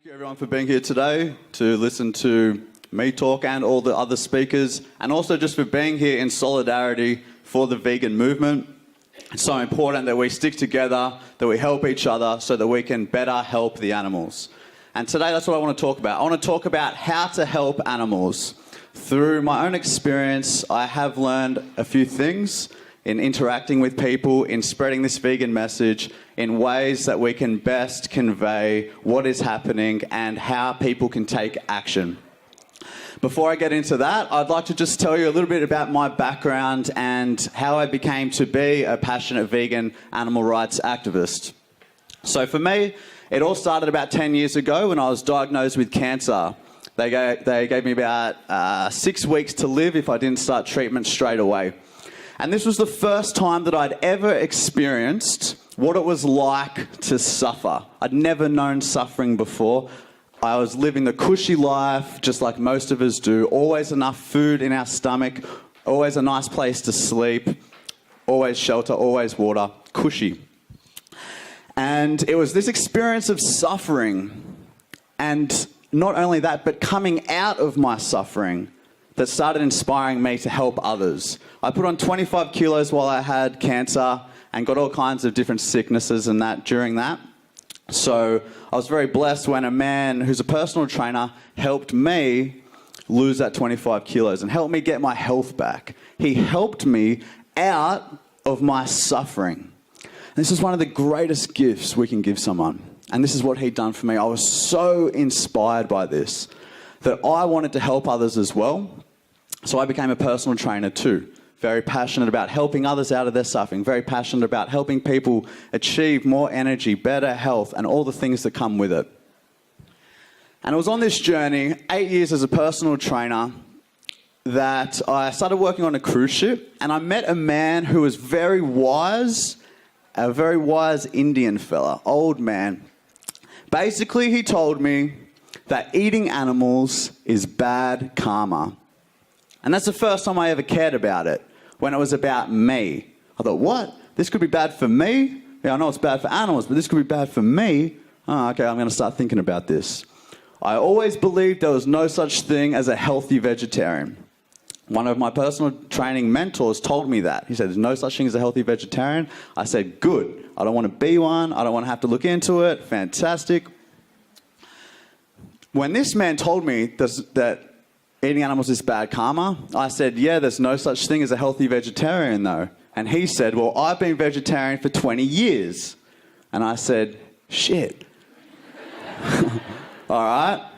Thank you everyone for being here today to listen to me talk and all the other speakers, and also just for being here in solidarity for the vegan movement. It's so important that we stick together, that we help each other so that we can better help the animals. And today that's what I want to talk about. I want to talk about how to help animals. Through my own experience, I have learned a few things in interacting with people, in spreading this vegan message, in ways that we can best convey what is happening and how people can take action. Before I get into that, I'd like to just tell you a little bit about my background and how I became to be a passionate vegan animal rights activist. So for me, it all started about 10 years ago when I was diagnosed with cancer. They gave me about 6 weeks to live if I didn't start treatment straight away. And this was the first time that I'd ever experienced what it was like to suffer. I'd never known suffering before. I was living the cushy life, just like most of us do. Always enough food in our stomach, always a nice place to sleep, always shelter, always water, cushy. And it was this experience of suffering, and not only that, but coming out of my suffering, that started inspiring me to help others. I put on 25 kilos while I had cancer and got all kinds of different sicknesses and that during that. So I was very blessed when a man who's a personal trainer helped me lose that 25 kilos and helped me get my health back. He helped me out of my suffering. And this is one of the greatest gifts we can give someone. And this is what he'd done for me. I was so inspired by this that I wanted to help others as well. So I became a personal trainer too. Very passionate about helping others out of their suffering. Very passionate about helping people achieve more energy, better health, and all the things that come with it. And it was on this journey, 8 years as a personal trainer, that I started working on a cruise ship, and I met a man who was very wise, a very wise Indian fella, old man. Basically, he told me that eating animals is bad karma. And that's the first time I ever cared about it, when it was about me. I thought, what? This could be bad for me? Yeah, I know it's bad for animals, but this could be bad for me? Oh, okay, I'm going to start thinking about this. I always believed there was no such thing as a healthy vegetarian. One of my personal training mentors told me that. He said, there's no such thing as a healthy vegetarian. I said, good. I don't want to be one. I don't want to have to look into it. Fantastic. When this man told me that eating animals is bad karma, I said, yeah, there's no such thing as a healthy vegetarian though. And he said, well, I've been vegetarian for 20 years. And I said, shit. All right.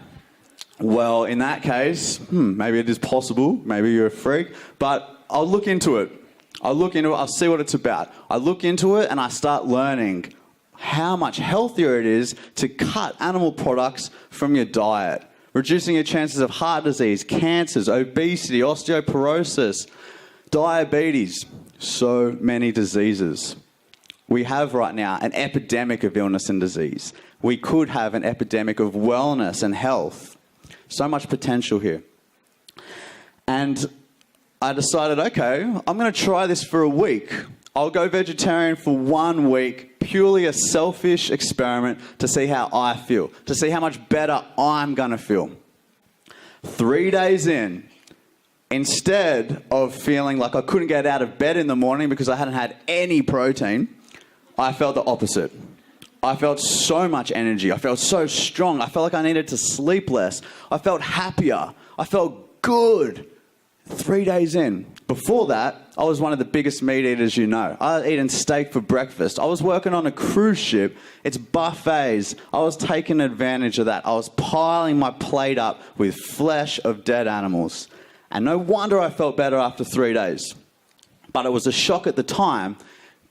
Well, in that case, maybe it is possible. Maybe you're a freak. But I'll look into it. I'll see what it's about. I look into it and I start learning how much healthier it is to cut animal products from your diet, reducing your chances of heart disease, cancers, obesity, osteoporosis, diabetes, so many diseases. We have right now an epidemic of illness and disease. We could have an epidemic of wellness and health. So much potential here. And I decided, okay, I'm going to try this for a week. I'll go vegetarian for 1 week, purely a selfish experiment to see how I feel, to see how much better I'm going to feel. 3 days in, instead of feeling like I couldn't get out of bed in the morning because I hadn't had any protein, I felt the opposite. I felt so much energy. I felt so strong. I felt like I needed to sleep less. I felt happier. I felt good. 3 days in. Before that, I was one of the biggest meat eaters you know. I was eating steak for breakfast. I was working on a cruise ship. It's buffets. I was taking advantage of that. I was piling my plate up with flesh of dead animals. And no wonder I felt better after 3 days. But it was a shock at the time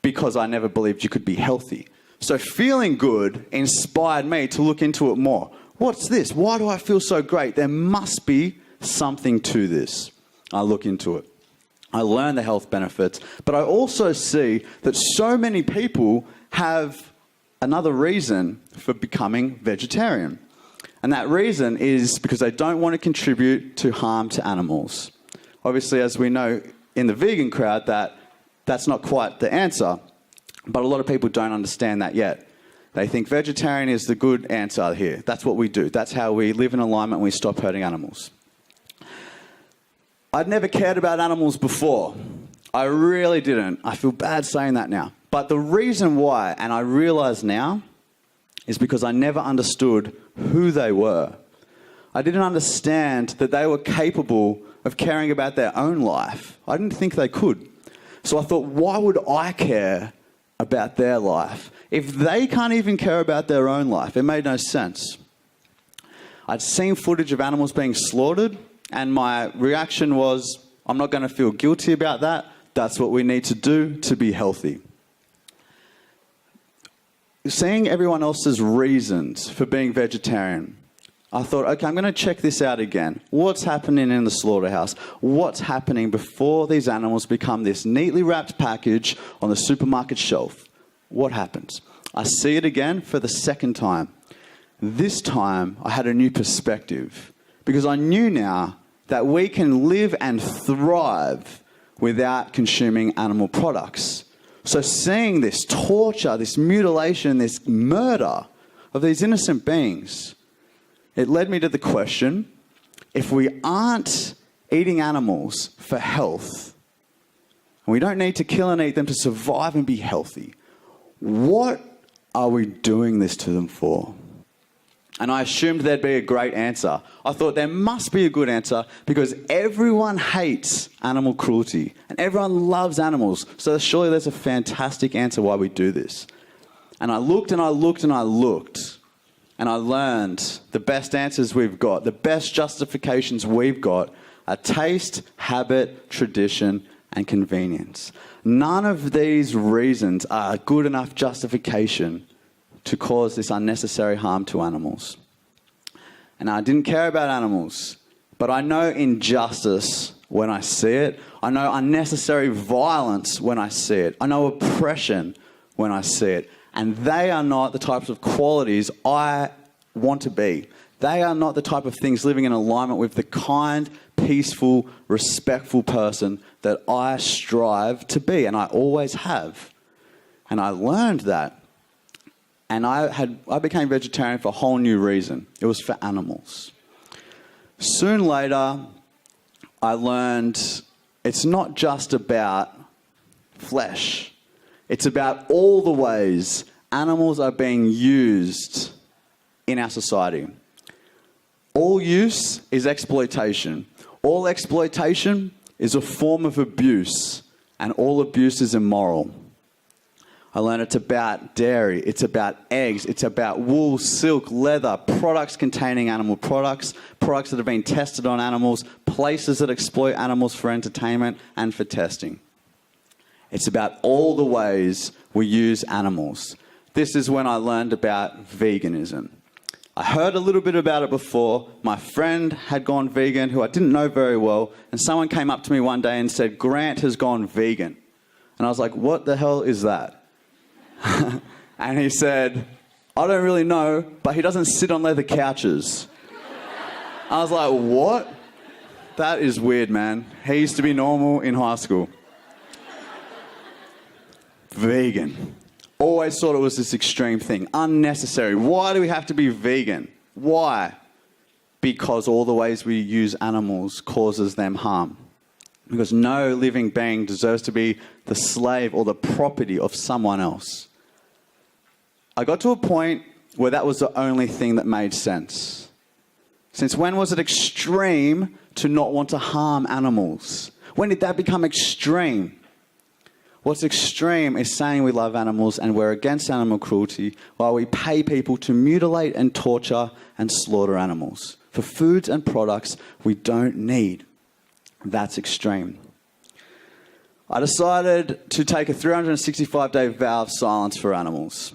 because I never believed you could be healthy. So feeling good inspired me to look into it more. What's this? Why do I feel so great? There must be something to this. I look into it. I learn the health benefits, but I also see that so many people have another reason for becoming vegetarian. And that reason is because they don't want to contribute to harm to animals. Obviously, as we know in the vegan crowd, that's not quite the answer, but a lot of people don't understand that yet. They think vegetarian is the good answer here. That's what we do. That's how we live in alignment and we stop hurting animals. I'd never cared about animals before. I really didn't. I feel bad saying that now. But the reason why, and I realise now, is because I never understood who they were. I didn't understand that they were capable of caring about their own life. I didn't think they could. So I thought, why would I care about their life? If they can't even care about their own life, it made no sense. I'd seen footage of animals being slaughtered, and my reaction was, I'm not going to feel guilty about that. That's what we need to do to be healthy. Seeing everyone else's reasons for being vegetarian, I thought, okay, I'm going to check this out again. What's happening in the slaughterhouse? What's happening before these animals become this neatly wrapped package on the supermarket shelf? What happens? I see it again for the second time. This time, I had a new perspective because I knew now that we can live and thrive without consuming animal products. So seeing this torture, this mutilation, this murder of these innocent beings, it led me to the question, if we aren't eating animals for health, and we don't need to kill and eat them to survive and be healthy, what are we doing this to them for? And I assumed there'd be a great answer. I thought there must be a good answer because everyone hates animal cruelty and everyone loves animals. So surely there's a fantastic answer why we do this. And I looked and I looked and I looked and I learned the best answers we've got, the best justifications we've got are taste, habit, tradition, and convenience. None of these reasons are a good enough justification to cause this unnecessary harm to animals. And I didn't care about animals, but I know injustice when I see it. I know unnecessary violence when I see it. I know oppression when I see it. And they are not the types of qualities I want to be. They are not the type of things living in alignment with the kind, peaceful, respectful person that I strive to be, and I always have. And I learned that. And I became vegetarian for a whole new reason. It was for animals. Soon later, I learned it's not just about flesh. It's about all the ways animals are being used in our society. All use is exploitation. All exploitation is a form of abuse, and all abuse is immoral. I learned it's about dairy, it's about eggs, it's about wool, silk, leather, products containing animal products, products that have been tested on animals, places that exploit animals for entertainment and for testing. It's about all the ways we use animals. This is when I learned about veganism. I heard a little bit about it before. My friend had gone vegan, who I didn't know very well, and someone came up to me one day and said, "Grant has gone vegan." And I was like, what the hell is that? And he said, "I don't really know, but he doesn't sit on leather couches." I was like, what? That is weird, man. He used to be normal in high school. Vegan. Always thought it was this extreme thing. Unnecessary. Why do we have to be vegan? Why? Because all the ways we use animals causes them harm. Because no living being deserves to be the slave or the property of someone else. I got to a point where that was the only thing that made sense. Since when was it extreme to not want to harm animals? When did that become extreme? What's extreme is saying we love animals and we're against animal cruelty while we pay people to mutilate and torture and slaughter animals for foods and products we don't need. That's extreme. I decided to take a 365-day vow of silence for animals.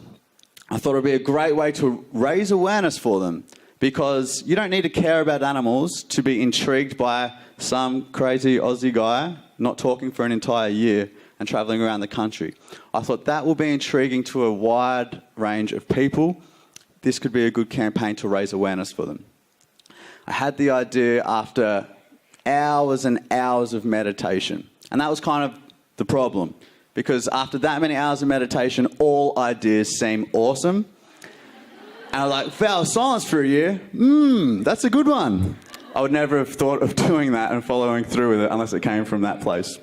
I thought it would be a great way to raise awareness for them because you don't need to care about animals to be intrigued by some crazy Aussie guy not talking for an entire year and travelling around the country. I thought that will be intriguing to a wide range of people. This could be a good campaign to raise awareness for them. I had the idea after hours and hours of meditation. And that was kind of the problem. Because after that many hours of meditation, all ideas seem awesome. And I was like, vow of silence for a year? That's a good one. I would never have thought of doing that and following through with it unless it came from that place.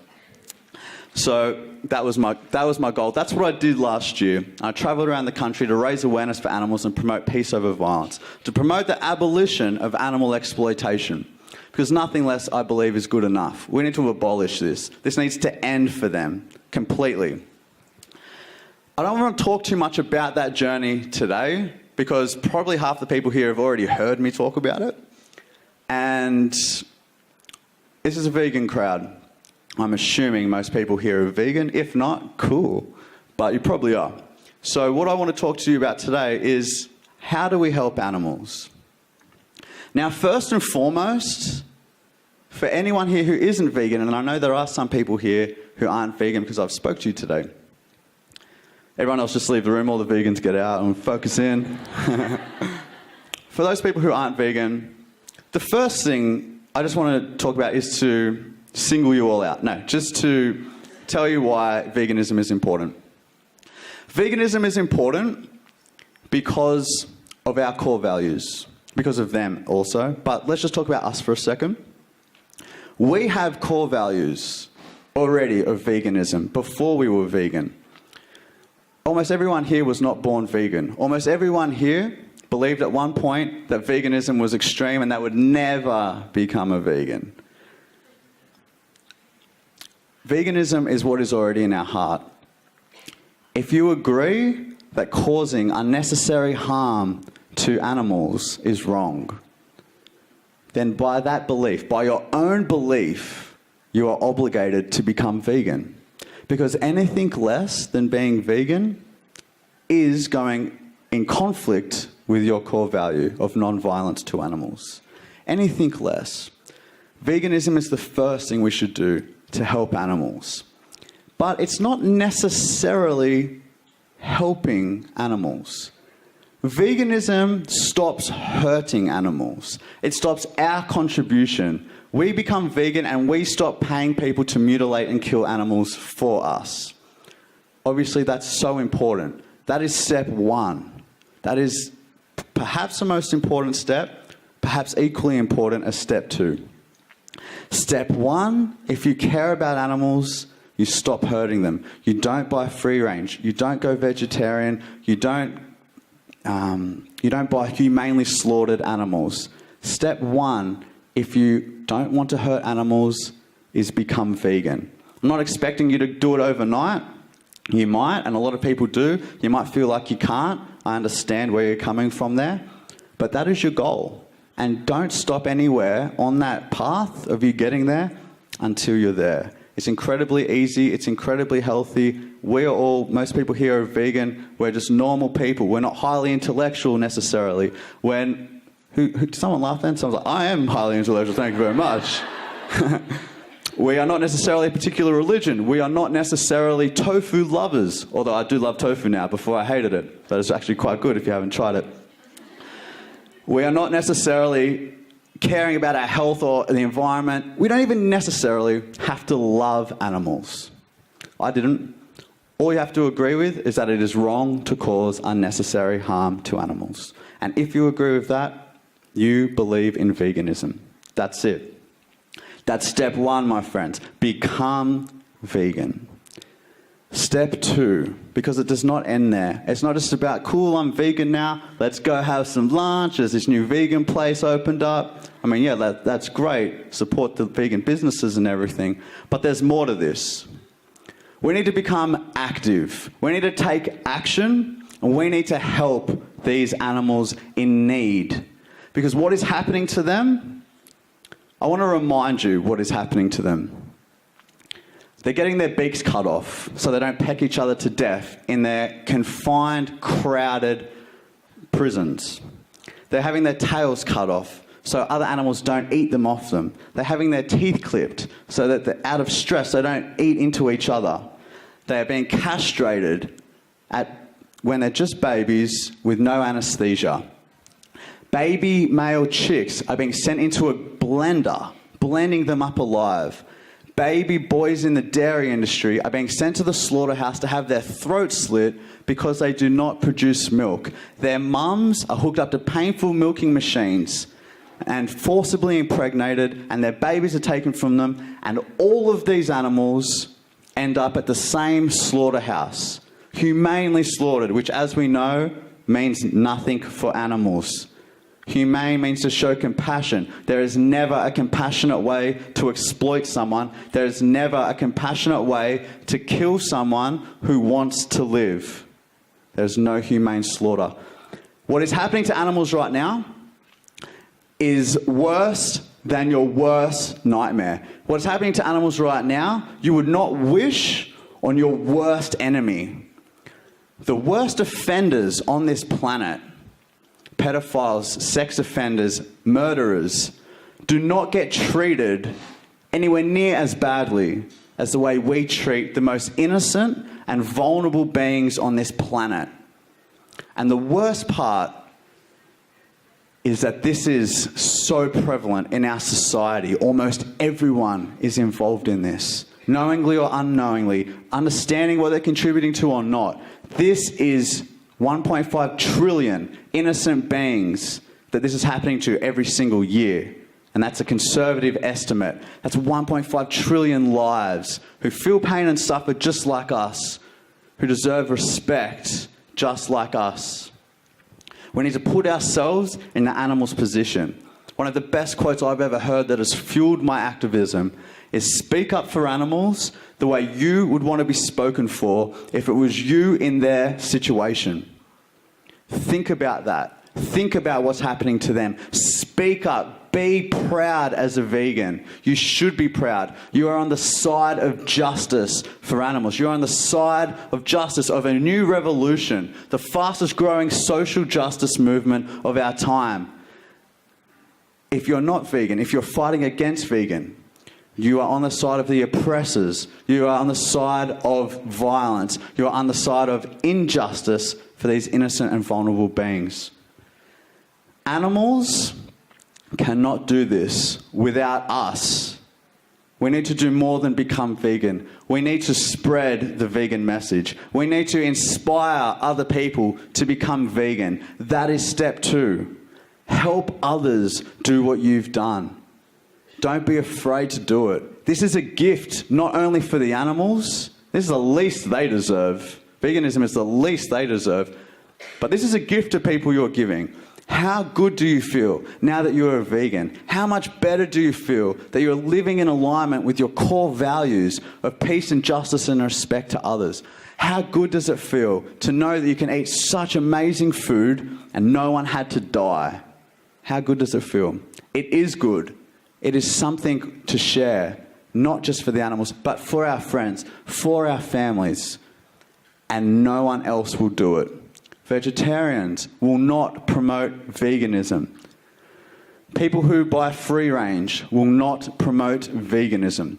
So that was my goal. That's what I did last year. I travelled around the country to raise awareness for animals and promote peace over violence, to promote the abolition of animal exploitation. Because nothing less, I believe, is good enough. We need to abolish this. This needs to end for them completely. I don't want to talk too much about that journey today because probably half the people here have already heard me talk about it. And this is a vegan crowd. I'm assuming most people here are vegan. If not, cool. But you probably are. So what I want to talk to you about today is how do we help animals? Now, first and foremost, for anyone here who isn't vegan, and I know there are some people here who aren't vegan because I've spoke to you today. Everyone else just leave the room, all the vegans get out and focus in. For those people who aren't vegan, the first thing I just want to talk about is to single you all out. No, just to tell you why veganism is important. Veganism is important because of our core values, because of them also. But let's just talk about us for a second. We have core values already of veganism before we were vegan. Almost everyone here was not born vegan. Almost everyone here believed at one point that veganism was extreme and that would never become a vegan. Veganism is what is already in our heart. If you agree that causing unnecessary harm to animals is wrong, then by that belief, by your own belief, you are obligated to become vegan. Because anything less than being vegan is going in conflict with your core value of non-violence to animals. Anything less. Veganism is the first thing we should do to help animals. But it's not necessarily helping animals. Veganism stops hurting animals. It stops our contribution. We become vegan and we stop paying people to mutilate and kill animals for us. Obviously, that's so important. That is step one. That is perhaps the most important step, perhaps equally important as step two. Step one, if you care about animals, you stop hurting them. You don't buy free range. You don't go vegetarian. You don't buy humanely slaughtered animals. Step one, if you don't want to hurt animals, is become vegan. I'm not expecting you to do it overnight. You might, and a lot of people do. You might feel like you can't. I understand where you're coming from there. But that is your goal. And don't stop anywhere on that path of you getting there until you're there. It's incredibly easy. It's incredibly healthy. Most people here are vegan. We're just normal people. We're not highly intellectual necessarily. Did someone laugh then? Someone's like, I am highly intellectual, thank you very much. We are not necessarily a particular religion. We are not necessarily tofu lovers, although I do love tofu now. Before I hated it. That is actually quite good if you haven't tried it. We are not necessarily caring about our health or the environment. We don't even necessarily have to love animals. I didn't. All you have to agree with is that it is wrong to cause unnecessary harm to animals. And if you agree with that, you believe in veganism. That's it. That's step one, my friends. Become vegan. Step two, because it does not end there. It's not just about, cool, I'm vegan now. Let's go have some lunch. There's this new vegan place opened up. I mean, yeah, that's great. Support the vegan businesses and everything. But there's more to this. We need to become active. We need to take action, and we need to help these animals in need. Because what is happening to them, I want to remind you what is happening to them. They're getting their beaks cut off so they don't peck each other to death in their confined, crowded prisons. They're having their tails cut off so other animals don't eat them off them. They're having their teeth clipped so that they're out of stress, they don't eat into each other. They are being castrated when they're just babies with no anesthesia. Baby male chicks are being sent into a blender, blending them up alive. Baby boys in the dairy industry are being sent to the slaughterhouse to have their throats slit because they do not produce milk. Their mums are hooked up to painful milking machines and forcibly impregnated, and their babies are taken from them, and all of these animals end up at the same slaughterhouse, humanely slaughtered, which, as we know, means nothing for animals. Humane means to show compassion. There is never a compassionate way to exploit someone. There is never a compassionate way to kill someone who wants to live. There's no humane slaughter. What is happening to animals right now is worse than your worst nightmare. What's happening to animals right now, you would not wish on your worst enemy. The worst offenders on this planet, pedophiles, sex offenders, murderers, do not get treated anywhere near as badly as the way we treat the most innocent and vulnerable beings on this planet. And the worst part is that this is so prevalent in our society. Almost everyone is involved in this, knowingly or unknowingly, understanding what they're contributing to or not. This is 1.5 trillion innocent beings that this is happening to every single year. And that's a conservative estimate. That's 1.5 trillion lives who feel pain and suffer just like us, who deserve respect just like us. We need to put ourselves in the animal's position. One of the best quotes I've ever heard that has fueled my activism is, speak up for animals the way you would want to be spoken for if it was you in their situation. Think about that. Think about what's happening to them. Speak up. Be proud as a vegan. You should be proud. You are on the side of justice for animals. You're on the side of justice of a new revolution, the fastest growing social justice movement of our time. If you're not vegan, if you're fighting against vegan, you are on the side of the oppressors. You are on the side of violence. You are on the side of injustice for these innocent and vulnerable beings. Animals cannot do this without us. We need to do more than become vegan. We need to spread the vegan message. We need to inspire other people to become vegan. That is step 2. Help others do what you've done. Don't be afraid to do it. This is a gift not only for the animals. This is the least they deserve. Veganism is the least they deserve. But this is a gift to people you're giving. How good do you feel now that you're a vegan? How much better do you feel that you're living in alignment with your core values of peace and justice and respect to others? How good does it feel to know that you can eat such amazing food and no one had to die? How good does it feel? It is good. It is something to share, not just for the animals, but for our friends, for our families. And no one else will do it. Vegetarians will not promote veganism. People who buy free range will not promote veganism.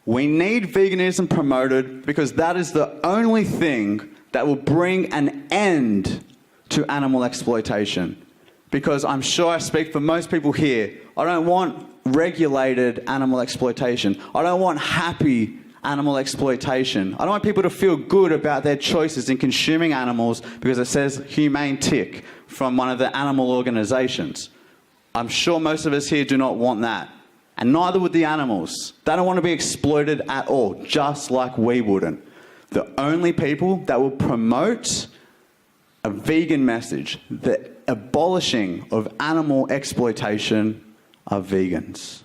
We need veganism promoted because that is the only thing that will bring an end to animal exploitation. Because I'm sure I speak for most people here, I don't want regulated animal exploitation. I don't want happy animal exploitation. I don't want people to feel good about their choices in consuming animals because it says humane tick from one of the animal organisations. I'm sure most of us here do not want that. And neither would the animals. They don't want to be exploited at all, just like we wouldn't. The only people that will promote a vegan message, the abolishing of animal exploitation, are vegans.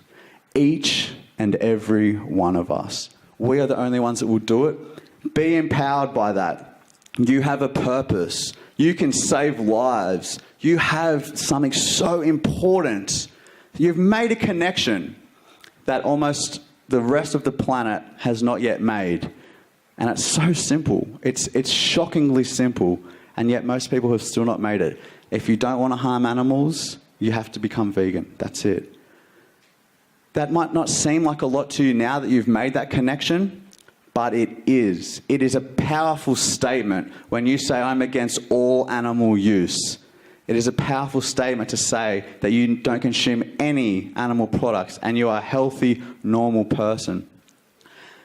Each and every one of us. We are the only ones that will do it. Be empowered by that. You have a purpose. You can save lives. You have something so important. You've made a connection that almost the rest of the planet has not yet made. And it's so simple. It's shockingly simple. And yet most people have still not made it. If you don't want to harm animals, you have to become vegan. That's it. That might not seem like a lot to you now that you've made that connection, but it is. It is a powerful statement when you say, I'm against all animal use. It is a powerful statement to say that you don't consume any animal products and you are a healthy, normal person.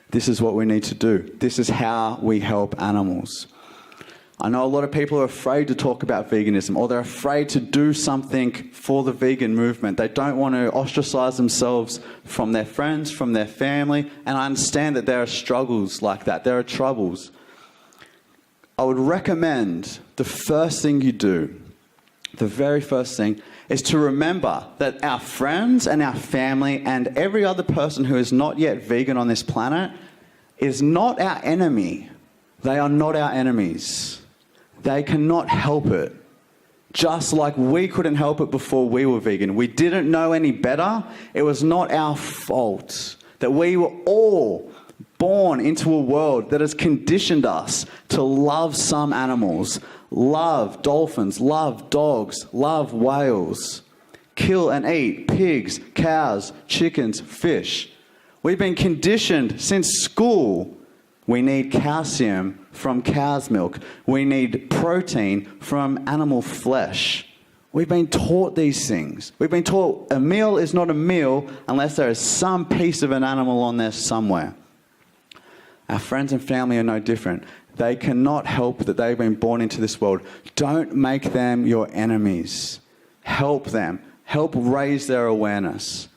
This is what we need to do. This is how we help animals. I know a lot of people are afraid to talk about veganism, or they're afraid to do something for the vegan movement. They don't want to ostracize themselves from their friends, from their family, and I understand that there are struggles like that. There are troubles. I would recommend the first thing you do, the very first thing, is to remember that our friends and our family and every other person who is not yet vegan on this planet is not our enemy. They are not our enemies. They cannot help it. Just like we couldn't help it before we were vegan. We didn't know any better. It was not our fault that we were all born into a world that has conditioned us to love some animals, love dolphins, love dogs, love whales, kill and eat pigs, cows, chickens, fish. We've been conditioned since school. We need calcium from cow's milk. We need protein from animal flesh. We've been taught these things. We've been taught a meal is not a meal unless there is some piece of an animal on there somewhere. Our friends and family are no different. They cannot help that they've been born into this world. Don't make them your enemies. Help them. Help raise their awareness.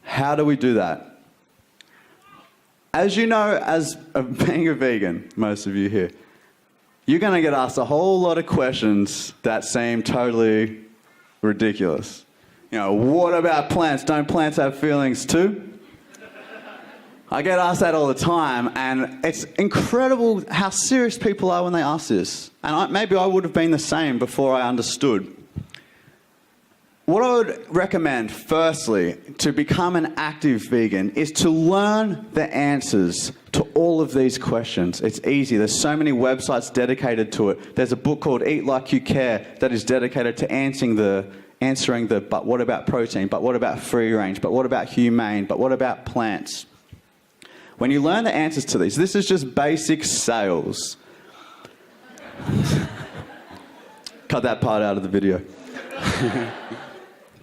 How do we do that? As you know, as being a vegan, most of you here, you're going to get asked a whole lot of questions that seem totally ridiculous. You know, what about plants? Don't plants have feelings too? I get asked that all the time, and it's incredible how serious people are when they ask this. And maybe I would have been the same before I understood. What I would recommend, firstly, to become an active vegan is to learn the answers to all of these questions. It's easy. There's so many websites dedicated to it. There's a book called Eat Like You Care that is dedicated to answering the but what about protein, but what about free range, but what about humane, but what about plants? When you learn the answers to these, this is just basic sales. Cut that part out of the video.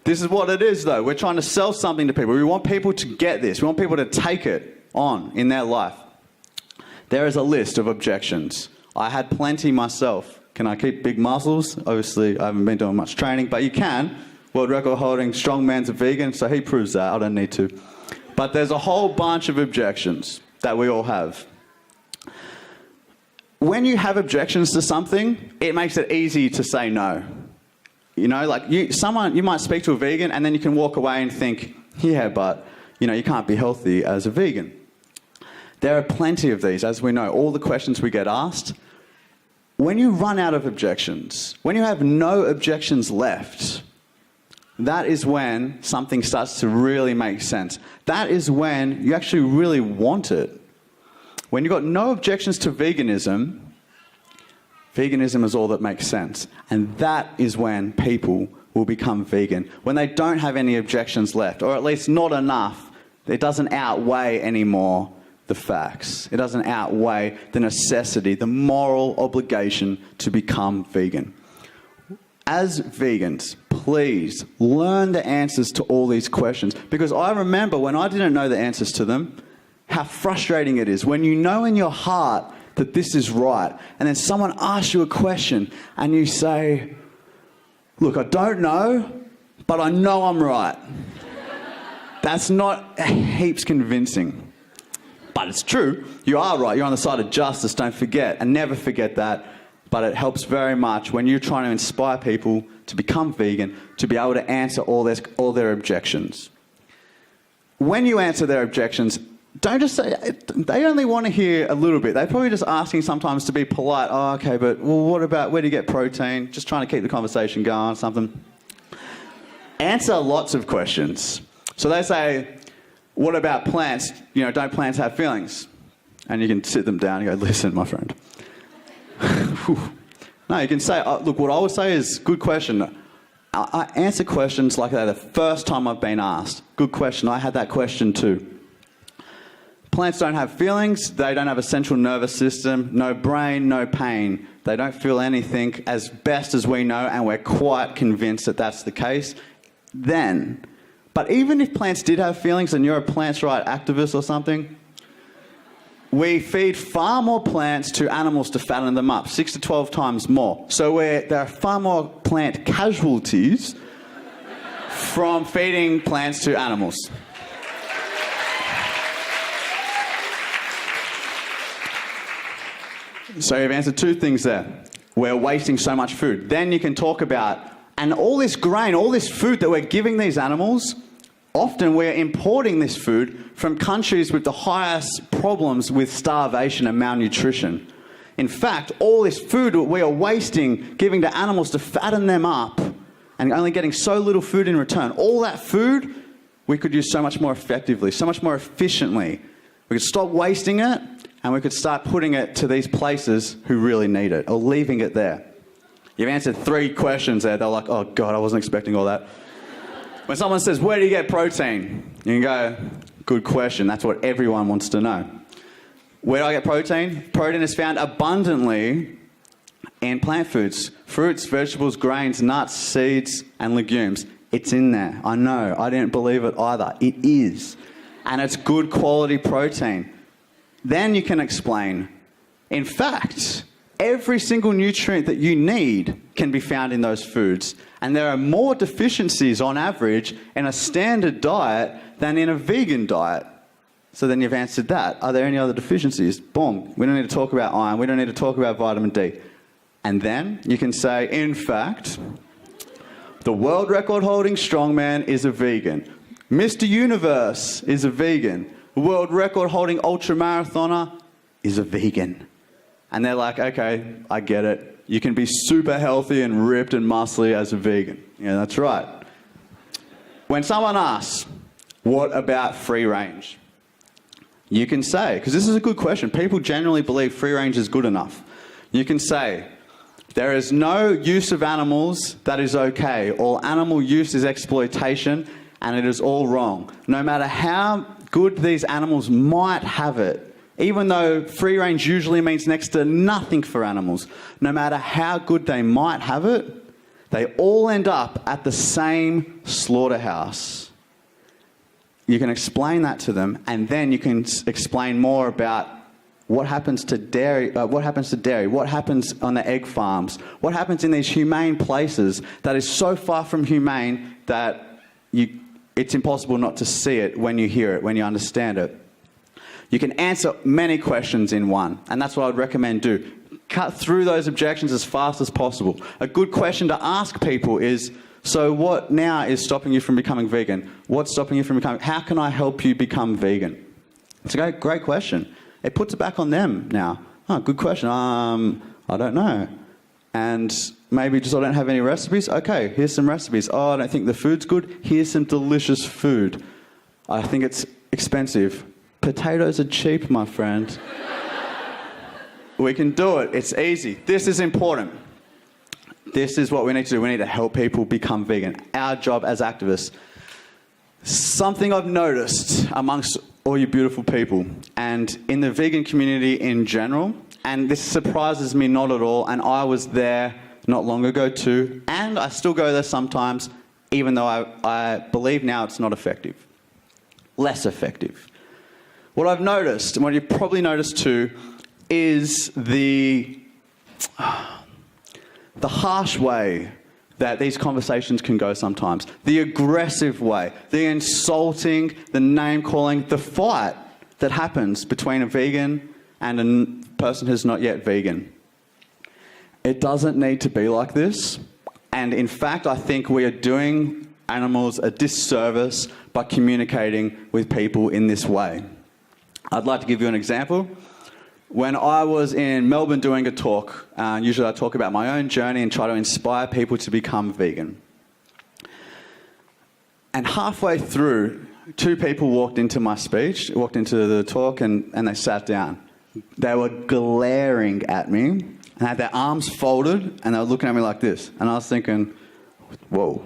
This is what it is, though. We're trying to sell something to people. We want people to get this. We want people to take it on in their life. There is a list of objections. I had plenty myself. Can I keep big muscles? Obviously, I haven't been doing much training, but you can. World record holding strongman's a vegan, so he proves that. I don't need to. But there's a whole bunch of objections that we all have. When you have objections to something, it makes it easy to say no. You know, like you might speak to a vegan and then you can walk away and think, yeah, but, you know, you can't be healthy as a vegan. There are plenty of these, as we know, all the questions we get asked. When you run out of objections, when you have no objections left, that is when something starts to really make sense. That is when you actually really want it. When you've got no objections to veganism, veganism is all that makes sense. And that is when people will become vegan. When they don't have any objections left, or at least not enough, it doesn't outweigh anymore the facts. It doesn't outweigh the necessity, the moral obligation to become vegan. As vegans, please learn the answers to all these questions. Because I remember when I didn't know the answers to them, how frustrating it is when you know in your heart that this is right, and then someone asks you a question and you say, look, I don't know, but I know I'm right. That's not heaps convincing. But it's true. You are right. You're on the side of justice. Don't forget, and never forget that. But it helps very much when you're trying to inspire people to become vegan, to be able to answer all their objections. When you answer their objections, don't just say, they only want to hear a little bit. They're probably just asking sometimes to be polite. Oh, okay, but well, what about, where do you get protein? Just trying to keep the conversation going, something. Answer lots of questions. So they say, what about plants? You know, don't plants have feelings? And you can sit them down and go, listen, my friend. No, you can say, look, what I would say is, good question. I answer questions like that the first time I've been asked. Good question. I had that question too. Plants don't have feelings. They don't have a central nervous system. No brain, no pain. They don't feel anything, as best as we know, and we're quite convinced that that's the case. But even if plants did have feelings and you're a plants' right activist or something, we feed far more plants to animals to fatten them up, 6 to 12 times more. So there are far more plant casualties from feeding plants to animals. So you've answered two things there. We're wasting so much food. Then you can talk about, and all this grain, all this food that we're giving these animals, often we're importing this food from countries with the highest problems with starvation and malnutrition. In fact, all this food we are wasting, giving to animals to fatten them up, and only getting so little food in return. All that food we could use so much more effectively, so much more efficiently. We could stop wasting it, and we could start putting it to these places who really need it, or leaving it there. You've answered 3 questions there. They're like, oh God, I wasn't expecting all that. When someone says, where do you get protein? You can go, good question. That's what everyone wants to know. Where do I get protein? Protein is found abundantly in plant foods. Fruits, vegetables, grains, nuts, seeds, and legumes. It's in there. I know. I didn't believe it either. It is. And it's good quality protein. Then you can explain, in fact, every single nutrient that you need can be found in those foods. And there are more deficiencies on average in a standard diet than in a vegan diet. So then you've answered that. Are there any other deficiencies? Boom. We don't need to talk about iron. We don't need to talk about vitamin D. And then you can say, in fact, the world record holding strongman is a vegan. Mr. Universe is a vegan. World record holding ultramarathoner is a vegan. And they're like, okay, I get it. You can be super healthy and ripped and muscly as a vegan. Yeah, that's right. When someone asks, what about free range? You can say, because this is a good question. People generally believe free range is good enough. You can say, there is no use of animals that is okay. All animal use is exploitation, and it is all wrong. No matter how good these animals might have it, even though free range usually means next to nothing for animals, no matter how good they might have it, they all end up at the same slaughterhouse. You can explain that to them, and then you can explain more about what happens to dairy, what happens on the egg farms, what happens in these humane places that is so far from humane that it's impossible not to see it when you hear it, when you understand it. You can answer many questions in one, and that's what I'd recommend do. Cut through those objections as fast as possible. A good question to ask people is, so what now is stopping you from becoming vegan? What's stopping you from becoming, how can I help you become vegan? It's a great question. It puts it back on them now. Oh, good question. I don't know. And maybe just I don't have any recipes. Okay, here's some recipes. Oh, I don't think the food's good. Here's some delicious food. I think it's expensive. Potatoes are cheap, my friend. We can do it. It's easy. This is important. This is what we need to do. We need to help people become vegan. Our job as activists. Something I've noticed amongst all you beautiful people and in the vegan community in general, and this surprises me not at all, and I was there not long ago too, and I still go there sometimes, even though I believe now it's not effective. Less effective. What I've noticed, and what you've probably noticed too, is the harsh way that these conversations can go sometimes. The aggressive way, the insulting, the name-calling, the fight that happens between a vegan and a person who's not yet vegan. It doesn't need to be like this. And in fact, I think we are doing animals a disservice by communicating with people in this way. I'd like to give you an example. When I was in Melbourne doing a talk, usually I talk about my own journey and try to inspire people to become vegan. And halfway through, 2 people walked into my speech, walked into the talk, and they sat down. They were glaring at me, and had their arms folded, and they were looking at me like this. And I was thinking, whoa,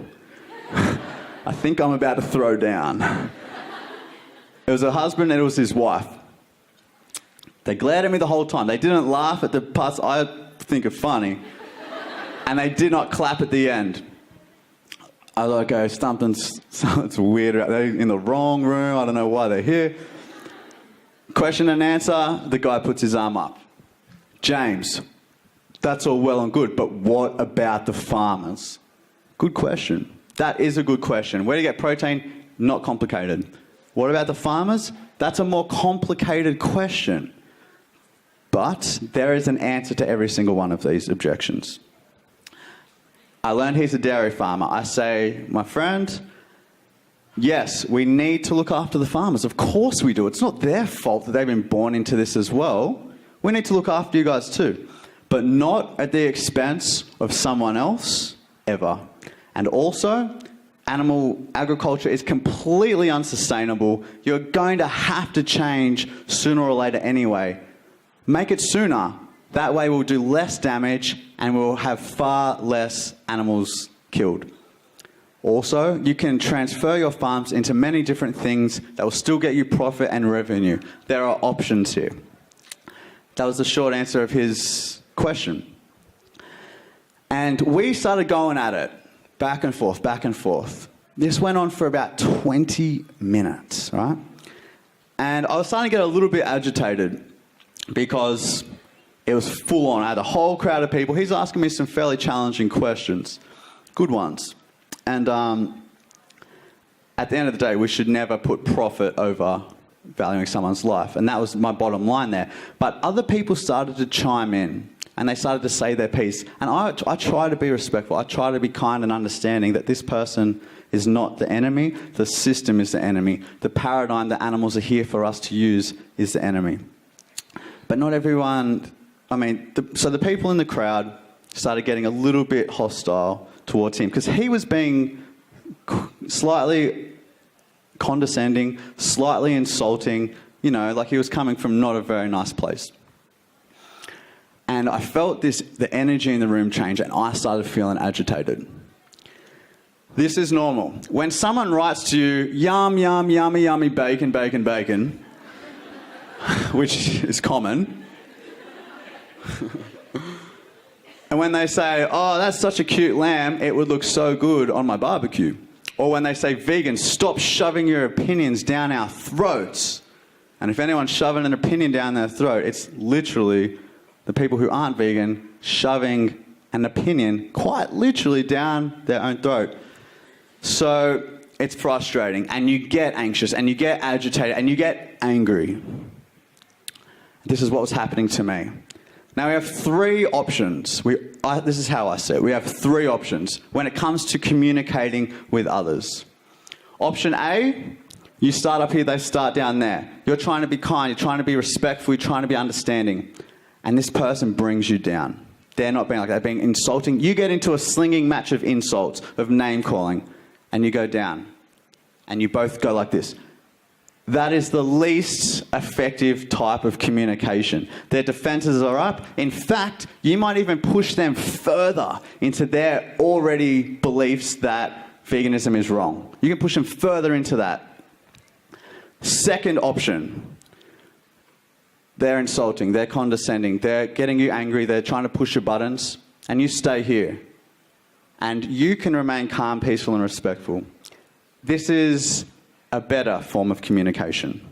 I think I'm about to throw down. It was a husband and it was his wife. They glared at me the whole time. They didn't laugh at the parts I think are funny. And they did not clap at the end. I was like, okay, something's weird. They're in the wrong room. I don't know why they're here. Question and answer, the guy puts his arm up. James, that's all well and good, but what about the farmers? Good question. That is a good question. Where do you get protein? Not complicated. What about the farmers? That's a more complicated question. But there is an answer to every single one of these objections. I learned he's a dairy farmer. I say, my friend, yes, we need to look after the farmers. Of course we do. It's not their fault that they've been born into this as well. We need to look after you guys too. But not at the expense of someone else, ever. And also, animal agriculture is completely unsustainable. You're going to have to change sooner or later anyway. Make it sooner. That way we'll do less damage and we'll have far less animals killed. Also, you can transfer your farms into many different things that will still get you profit and revenue. There are options here. That was the short answer of his question. And we started going at it, back and forth, back and forth. This went on for about 20 minutes, right? And I was starting to get a little bit agitated because it was full on. I had a whole crowd of people. He's asking me some fairly challenging questions, good ones. And at the end of the day, we should never put profit over valuing someone's life. And that was my bottom line there. But other people started to chime in and they started to say their piece. And I try to be respectful. I try to be kind and understanding that this person is not the enemy. The system is the enemy. The paradigm that animals are here for us to use is the enemy. But not everyone, so the people in the crowd started getting a little bit hostile towards him because he was being slightly condescending, slightly insulting, like he was coming from not a very nice place. And I felt the energy in the room change and I started feeling agitated. This is normal. When someone writes to you, yum, yum, yummy, yummy, bacon, bacon, bacon, which is common. And when they say, oh, that's such a cute lamb, it would look so good on my barbecue. Or when they say, vegan, stop shoving your opinions down our throats. And if anyone's shoving an opinion down their throat, it's literally the people who aren't vegan shoving an opinion quite literally down their own throat. So it's frustrating and you get anxious and you get agitated and you get angry. This is what was happening to me. Now we have three options. This is how I see it. We have three options when it comes to communicating with others. Option A, you start up here, they start down there. You're trying to be kind, you're trying to be respectful, you're trying to be understanding. And this person brings you down. They're not being like that, they're being insulting. You get into a slinging match of insults, of name calling, and you go down. And you both go like this. That is the least effective type of communication. Their defenses are up. In fact, you might even push them further into their already beliefs that veganism is wrong. You can push them further into that. Second option, they're insulting, they're condescending, they're getting you angry, they're trying to push your buttons, and you stay here. And you can remain calm, peaceful, and respectful. This is a better form of communication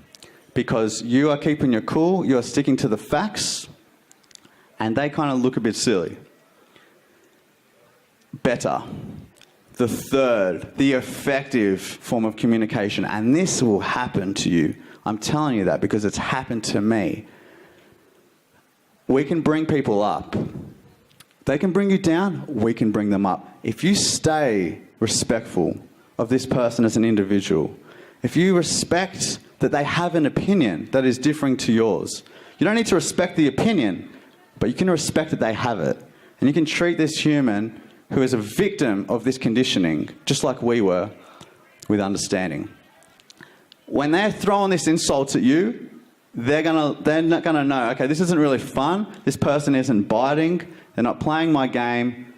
because you are keeping your cool, you are sticking to the facts, and they kind of look a bit silly. Better. The third, the effective form of communication, and this will happen to you. I'm telling you that because it's happened to me. We can bring people up. They can bring you down, we can bring them up. If you stay respectful of this person as an individual, if you respect that they have an opinion that is differing to yours, you don't need to respect the opinion, but you can respect that they have it. And you can treat this human who is a victim of this conditioning, just like we were, with understanding. When they're throwing these insults at you, they're not gonna know, okay, this isn't really fun, this person isn't biting, they're not playing my game,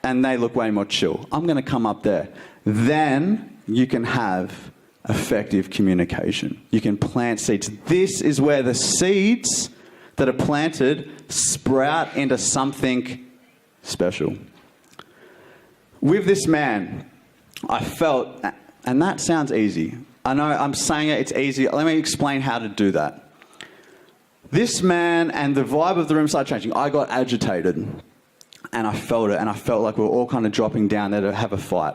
and they look way more chill. I'm gonna come up there. Then you can have effective communication. You can plant seeds. This is where the seeds that are planted sprout into something special. With this man, I felt, and that sounds easy. I know I'm saying it's easy. Let me explain how to do that. This man and the vibe of the room started changing. I got agitated, and I felt it, and I felt like we were all kind of dropping down there to have a fight.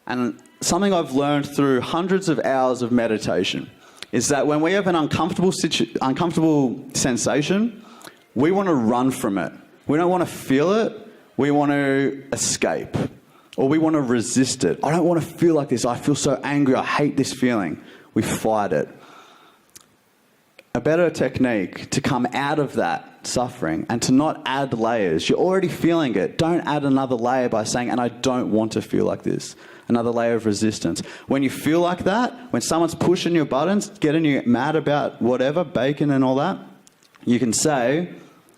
And something I've learned through hundreds of hours of meditation is that when we have an uncomfortable sensation, we want to run from it. We don't want to feel it. We want to escape, or we want to resist it. I don't want to feel like this. I feel so angry. I hate this feeling. We fight it. A better technique to come out of that suffering and to not add layers. You're already feeling it. Don't add another layer by saying, and I don't want to feel like this. Another layer of resistance. When you feel like that, when someone's pushing your buttons, getting you mad about whatever, bacon and all that, you can say,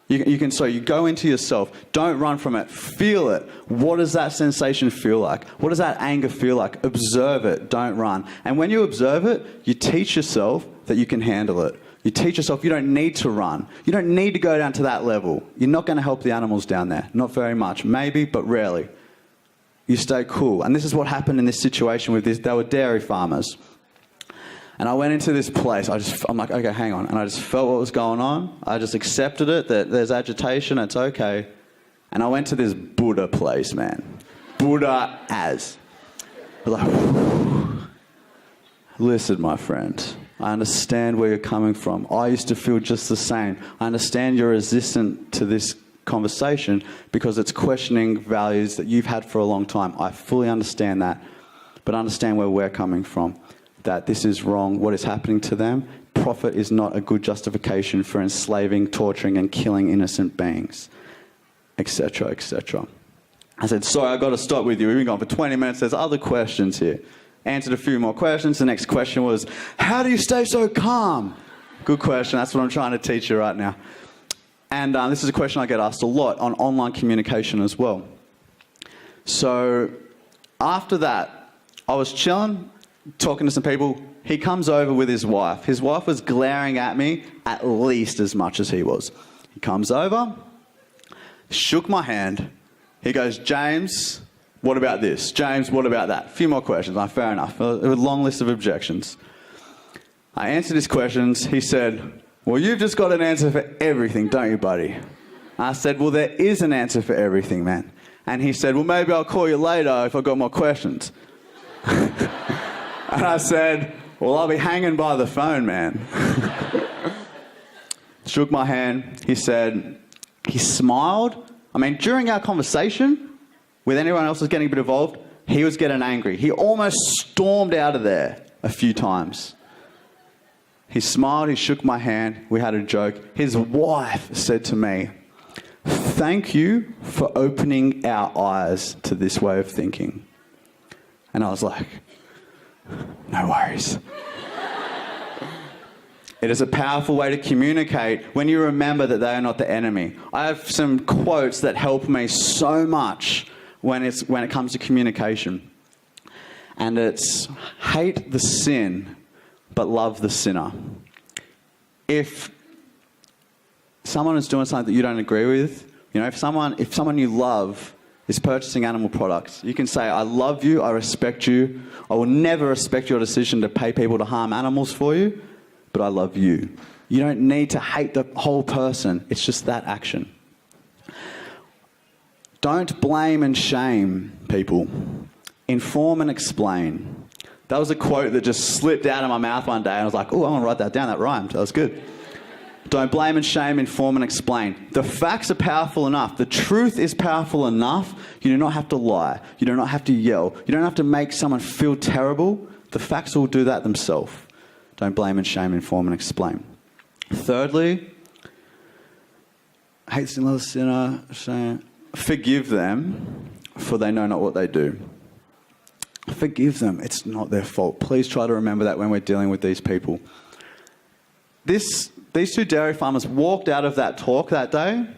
you go into yourself. Don't run from it. Feel it. What does that sensation feel like? What does that anger feel like? Observe it. Don't run. And when you observe it, you teach yourself that you can handle it. You teach yourself you don't need to run. You don't need to go down to that level. You're not going to help the animals down there. Not very much. Maybe, but rarely. You stay cool. And this is what happened in this situation with this. They were dairy farmers. And I went into this place. I'm like, okay, hang on. And I just felt what was going on. I just accepted it, that there's agitation. It's okay. And I went to this Buddha place, man. Buddha as. I was like, listen, my friend. I understand where you're coming from. I used to feel just the same. I understand you're resistant to this conversation because it's questioning values that you've had for a long time. I fully understand that, but understand where we're coming from, that this is wrong, what is happening to them. Profit is not a good justification for enslaving, torturing, and killing innocent beings, etc., etc. I said, sorry, I've got to stop with you. We've been going for 20 minutes. There's other questions here. Answered a few more questions. The next question was, how do you stay so calm? Good question. That's what I'm trying to teach you right now. And this is a question I get asked a lot on online communication as well. So after that, I was chilling, talking to some people. He comes over with his wife. His wife was glaring at me at least as much as he was. He comes over, shook my hand. He goes, James, what about this? James, what about that? A few more questions. Fair enough. A long list of objections. I answered his questions. He said, well, you've just got an answer for everything, don't you, buddy? I said, well, there is an answer for everything, man. And he said, well, maybe I'll call you later if I've got more questions. And I said, well, I'll be hanging by the phone, man. Shook my hand. He said, he smiled. I mean, during our conversation, with anyone else was getting a bit involved, he was getting angry. He almost stormed out of there a few times. He smiled, he shook my hand, we had a joke. His wife said to me, thank you for opening our eyes to this way of thinking. And I was like, no worries. It is a powerful way to communicate when you remember that they are not the enemy. I have some quotes that help me so much when it comes to communication. And it's, hate the sin, but love the sinner. If someone is doing something that you don't agree with, if someone you love is purchasing animal products, you can say, I love you, I respect you, I will never respect your decision to pay people to harm animals for you, but I love you. You don't need to hate the whole person, it's just that action. Don't blame and shame people. Inform and explain. That was a quote that just slipped out of my mouth one day, and I was like, oh, I want to write that down, that rhymed, that was good. Don't blame and shame, inform and explain. The facts are powerful enough. The truth is powerful enough. You do not have to lie. You do not have to yell. You don't have to make someone feel terrible. The facts will do that themselves. Don't blame and shame, inform and explain. Thirdly, hate sin, love sinner, shame. Forgive them, for they know not what they do. Forgive them. It's not their fault. Please try to remember that when we're dealing with these people. These two dairy farmers walked out of that talk that day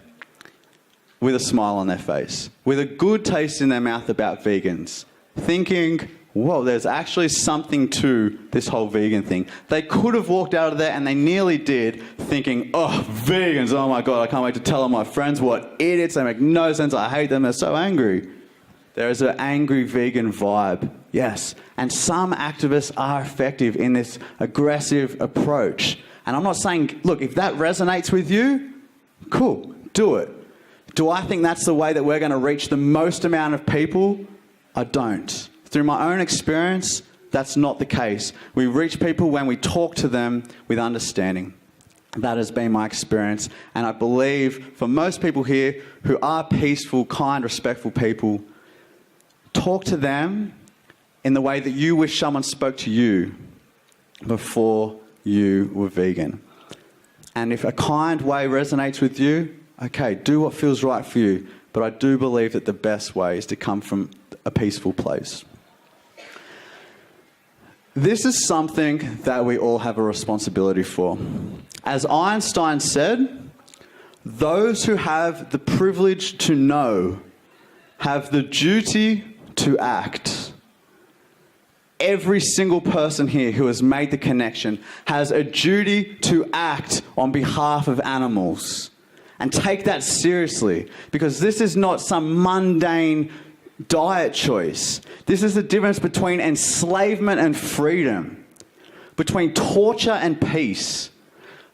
with a smile on their face, with a good taste in their mouth about vegans, thinking, whoa, there's actually something to this whole vegan thing. They could have walked out of there, and they nearly did, thinking, oh, vegans, oh my God, I can't wait to tell all my friends what idiots, they make no sense, I hate them, they're so angry. There is an angry vegan vibe, yes. And some activists are effective in this aggressive approach. And I'm not saying, look, if that resonates with you, cool, do it. Do I think that's the way that we're going to reach the most amount of people? I don't. Through my own experience, that's not the case. We reach people when we talk to them with understanding. That has been my experience. And I believe for most people here who are peaceful, kind, respectful people, talk to them in the way that you wish someone spoke to you before you were vegan. And if a kind way resonates with you, okay, do what feels right for you. But I do believe that the best way is to come from a peaceful place. This is something that we all have a responsibility for. As Einstein said, those who have the privilege to know have the duty to act. Every single person here who has made the connection has a duty to act on behalf of animals. And take that seriously, because this is not some mundane diet choice. This is the difference between enslavement and freedom, between torture and peace,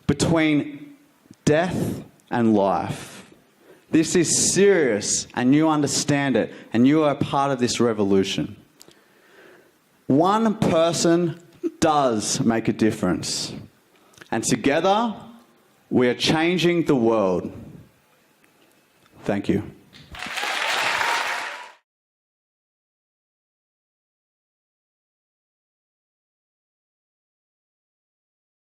between death and life. This is serious, and you understand it, and you are a part of this revolution. One person does make a difference, and together we are changing the world. Thank you.